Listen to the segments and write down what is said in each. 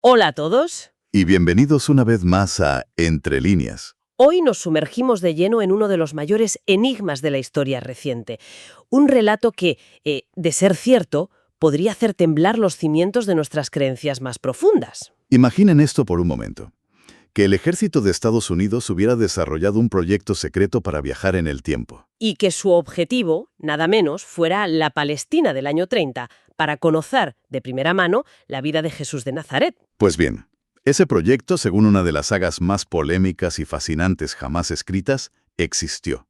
Hola a todos. Y bienvenidos una vez más a Entre líneas. Hoy nos sumergimos de lleno en uno de los mayores enigmas de la historia reciente. Un relato que, de ser cierto, podría hacer temblar los cimientos de nuestras creencias más profundas. Imaginen esto por un momento. Que el ejército de Estados Unidos hubiera desarrollado un proyecto secreto para viajar en el tiempo. Y que su objetivo, nada menos, fuera la Palestina del año 30, para conocer de primera mano la vida de Jesús de Nazaret. Pues bien, ese proyecto, según una de las sagas más polémicas y fascinantes jamás escritas, existió.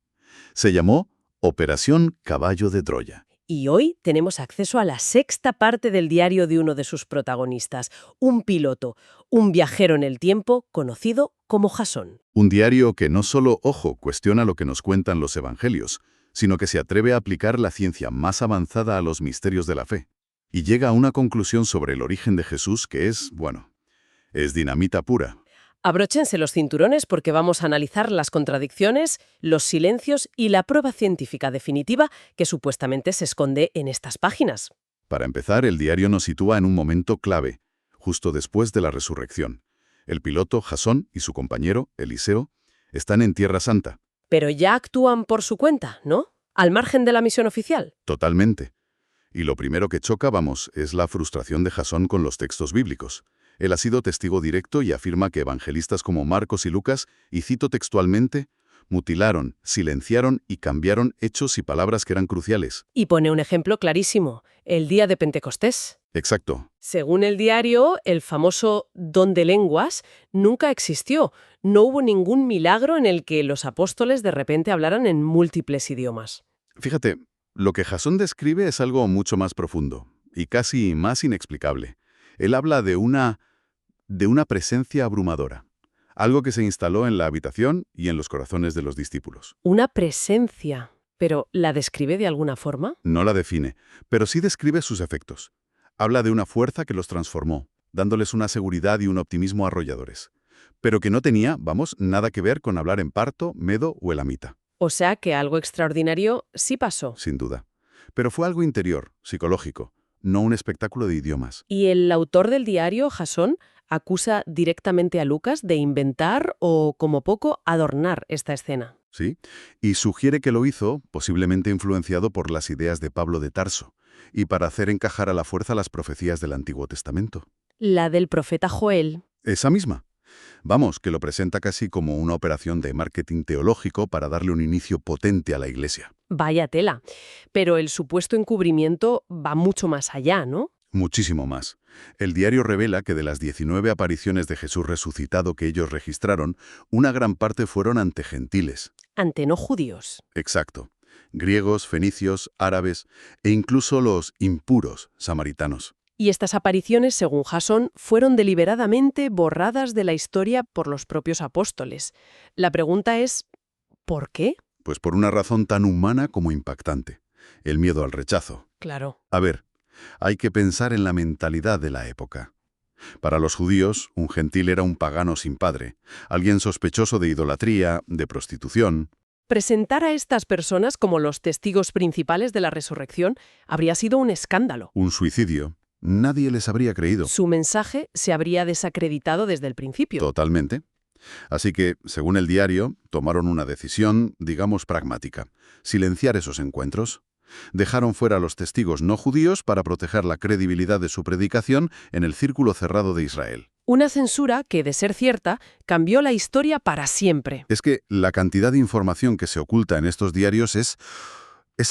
Se llamó Operación Caballo de Troya. Y hoy tenemos acceso a la sexta parte del diario de uno de sus protagonistas, un piloto, un viajero en el tiempo conocido como Jasón. Un diario que no solo, ojo, cuestiona lo que nos cuentan los evangelios, sino que se atreve a aplicar la ciencia más avanzada a los misterios de la fe. Y llega a una conclusión sobre el origen de Jesús que es, bueno, es dinamita pura. Abróchense los cinturones porque vamos a analizar las contradicciones, los silencios y la prueba científica definitiva que supuestamente se esconde en estas páginas. Para empezar, el diario nos sitúa en un momento clave, justo después de la resurrección. El piloto, Jasón, y su compañero, Eliseo, están en Tierra Santa. Pero ya actúan por su cuenta, ¿no? Al margen de la misión oficial. Totalmente. Y lo primero que choca, vamos, es la frustración de Jasón con los textos bíblicos. Él ha sido testigo directo y afirma que evangelistas como Marcos y Lucas, y cito textualmente, mutilaron, silenciaron y cambiaron hechos y palabras que eran cruciales. Y pone un ejemplo clarísimo, el día de Pentecostés. Exacto. Según el diario, el famoso don de lenguas nunca existió. No hubo ningún milagro en el que los apóstoles de repente hablaran en múltiples idiomas. Fíjate, lo que Jasón describe es algo mucho más profundo y casi más inexplicable. Él habla de una presencia abrumadora, algo que se instaló en la habitación y en los corazones de los discípulos. Una presencia. ¿Pero la describe de alguna forma? No la define, pero sí describe sus efectos. Habla de una fuerza que los transformó, dándoles una seguridad y un optimismo arrolladores, pero que no tenía, vamos, nada que ver con hablar en parto, medo o elamita. O sea que algo extraordinario sí pasó. Sin duda. Pero fue algo interior, psicológico, no un espectáculo de idiomas. Y el autor del diario, Jasón, acusa directamente a Lucas de inventar o, como poco, adornar esta escena. ¿Sí? Y sugiere que lo hizo, posiblemente influenciado por las ideas de Pablo de Tarso, y para hacer encajar a la fuerza las profecías del Antiguo Testamento. La del profeta Joel. Esa misma. Vamos, que lo presenta casi como una operación de marketing teológico para darle un inicio potente a la Iglesia. Vaya tela. Pero el supuesto encubrimiento va mucho más allá, ¿no? Muchísimo más. El diario revela que de las 19 apariciones de Jesús resucitado que ellos registraron, una gran parte fueron ante gentiles. Ante no judíos. Exacto. Griegos, fenicios, árabes e incluso los impuros samaritanos. Y estas apariciones, según Jasón, fueron deliberadamente borradas de la historia por los propios apóstoles. La pregunta es, ¿por qué? Pues por una razón tan humana como impactante. El miedo al rechazo. Claro. A ver, hay que pensar en la mentalidad de la época. Para los judíos, un gentil era un pagano sin padre, alguien sospechoso de idolatría, de prostitución. Presentar a estas personas como los testigos principales de la resurrección habría sido un escándalo. Un suicidio. Nadie les habría creído. Su mensaje se habría desacreditado desde el principio. Totalmente. Así que, según el diario, tomaron una decisión, digamos, pragmática. Silenciar esos encuentros. Dejaron fuera a los testigos no judíos para proteger la credibilidad de su predicación en el círculo cerrado de Israel. Una censura que, de ser cierta, cambió la historia para siempre. Es que la cantidad de información que se oculta en estos diarios es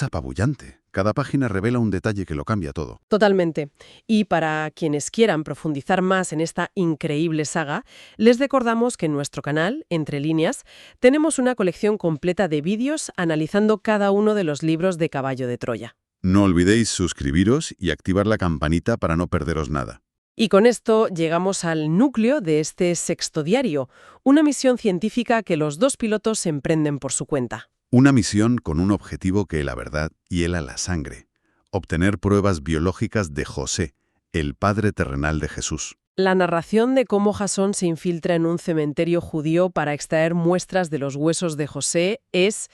apabullante. Cada página revela un detalle que lo cambia todo. Totalmente. Y para quienes quieran profundizar más en esta increíble saga, les recordamos que en nuestro canal, Entre Líneas, tenemos una colección completa de vídeos analizando cada uno de los libros de Caballo de Troya. No olvidéis suscribiros y activar la campanita para no perderos nada. Y con esto llegamos al núcleo de este sexto diario, una misión científica que los dos pilotos emprenden por su cuenta. Una misión con un objetivo que la verdad hiela la sangre. Obtener pruebas biológicas de José, el padre terrenal de Jesús. La narración de cómo Jasón se infiltra en un cementerio judío para extraer muestras de los huesos de José es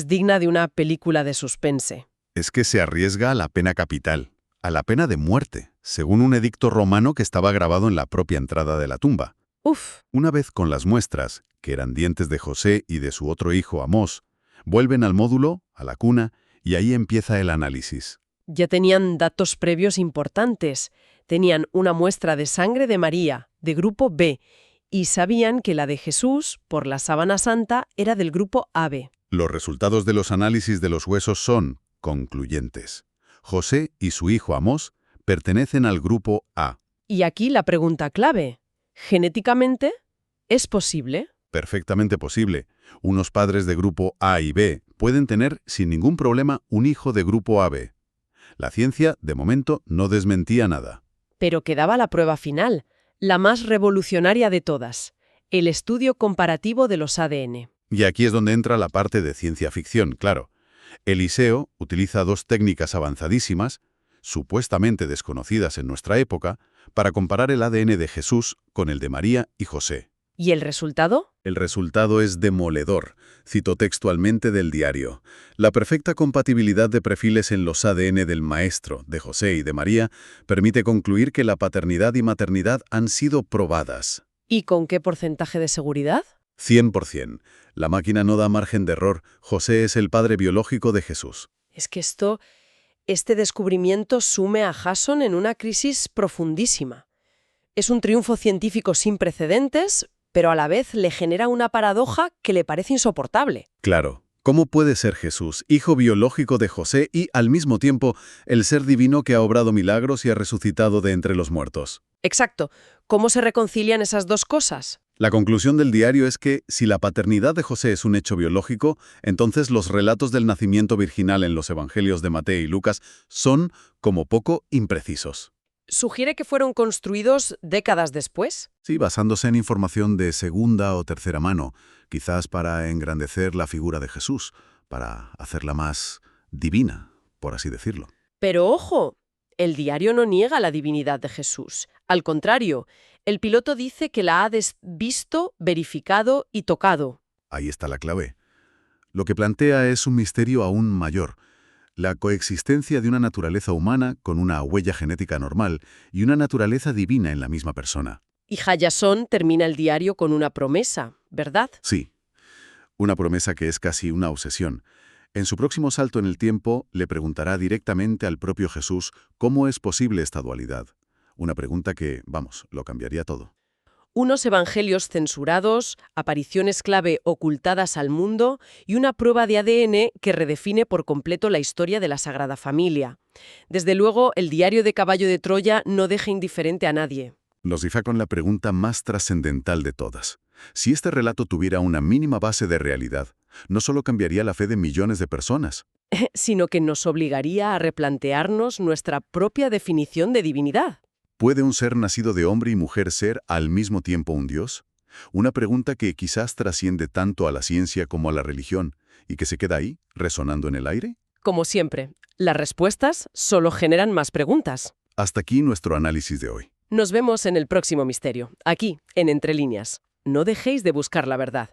digna de una película de suspense. Es que se arriesga a la pena capital, a la pena de muerte, según un edicto romano que estaba grabado en la propia entrada de la tumba. Uf, Una vez con las muestras, que eran dientes de José y de su otro hijo Amós, vuelven al módulo, a la cuna, y ahí empieza el análisis. ya tenían datos previos importantes. Tenían una muestra de sangre de María, de grupo B, y sabían que la de Jesús, por la sábana santa, era del grupo AB. Los resultados de los análisis de los huesos son concluyentes. José y su hijo Amós pertenecen al grupo A. Y aquí la pregunta clave. ¿Genéticamente es posible? Perfectamente posible. Unos padres de grupo A y B pueden tener sin ningún problema un hijo de grupo AB. La ciencia, de momento, no desmentía nada. Pero quedaba la prueba final, la más revolucionaria de todas, el estudio comparativo de los ADN. Y aquí es donde entra la parte de ciencia ficción, claro. Eliseo utiliza dos técnicas avanzadísimas, supuestamente desconocidas en nuestra época, para comparar el ADN de Jesús con el de María y José. ¿Y el resultado? El resultado es demoledor. Cito textualmente del diario. La perfecta compatibilidad de perfiles en los ADN del maestro, de José y de María, permite concluir que la paternidad y maternidad han sido probadas. ¿Y con qué porcentaje de seguridad? 100%. La máquina no da margen de error. José es el padre biológico de Jesús. Es que este descubrimiento sume a Jason en una crisis profundísima. Es un triunfo científico sin precedentes, pero a la vez le genera una paradoja que le parece insoportable. Claro. ¿Cómo puede ser Jesús, hijo biológico de José y, al mismo tiempo, el ser divino que ha obrado milagros y ha resucitado de entre los muertos? Exacto. ¿Cómo se reconcilian esas dos cosas? La conclusión del diario es que, si la paternidad de José es un hecho biológico, entonces los relatos del nacimiento virginal en los evangelios de Mateo y Lucas son, como poco, imprecisos. ¿Sugiere que fueron construidos décadas después? Sí, basándose en información de segunda o tercera mano, quizás para engrandecer la figura de Jesús, para hacerla más divina, por así decirlo. Pero ojo, el diario no niega la divinidad de Jesús. Al contrario, el piloto dice que la ha visto, verificado y tocado. Ahí está la clave. Lo que plantea es un misterio aún mayor. La coexistencia de una naturaleza humana con una huella genética normal y una naturaleza divina en la misma persona. Y Jason termina el diario con una promesa, ¿verdad? Sí, una promesa que es casi una obsesión. En su próximo salto en el tiempo, le preguntará directamente al propio Jesús cómo es posible esta dualidad. Una pregunta que, vamos, lo cambiaría todo. Unos evangelios censurados, apariciones clave ocultadas al mundo y una prueba de ADN que redefine por completo la historia de la Sagrada Familia. Desde luego, el diario de Caballo de Troya no deja indiferente a nadie. Nos deja con la pregunta más trascendental de todas. Si este relato tuviera una mínima base de realidad, no solo cambiaría la fe de millones de personas, sino que nos obligaría a replantearnos nuestra propia definición de divinidad. ¿puede un ser nacido de hombre y mujer ser al mismo tiempo un Dios? Una pregunta que quizás trasciende tanto a la ciencia como a la religión y que se queda ahí, resonando en el aire. Como siempre, las respuestas solo generan más preguntas. Hasta aquí nuestro análisis de hoy. Nos vemos en el próximo misterio, aquí, en Entre Líneas. No dejéis de buscar la verdad.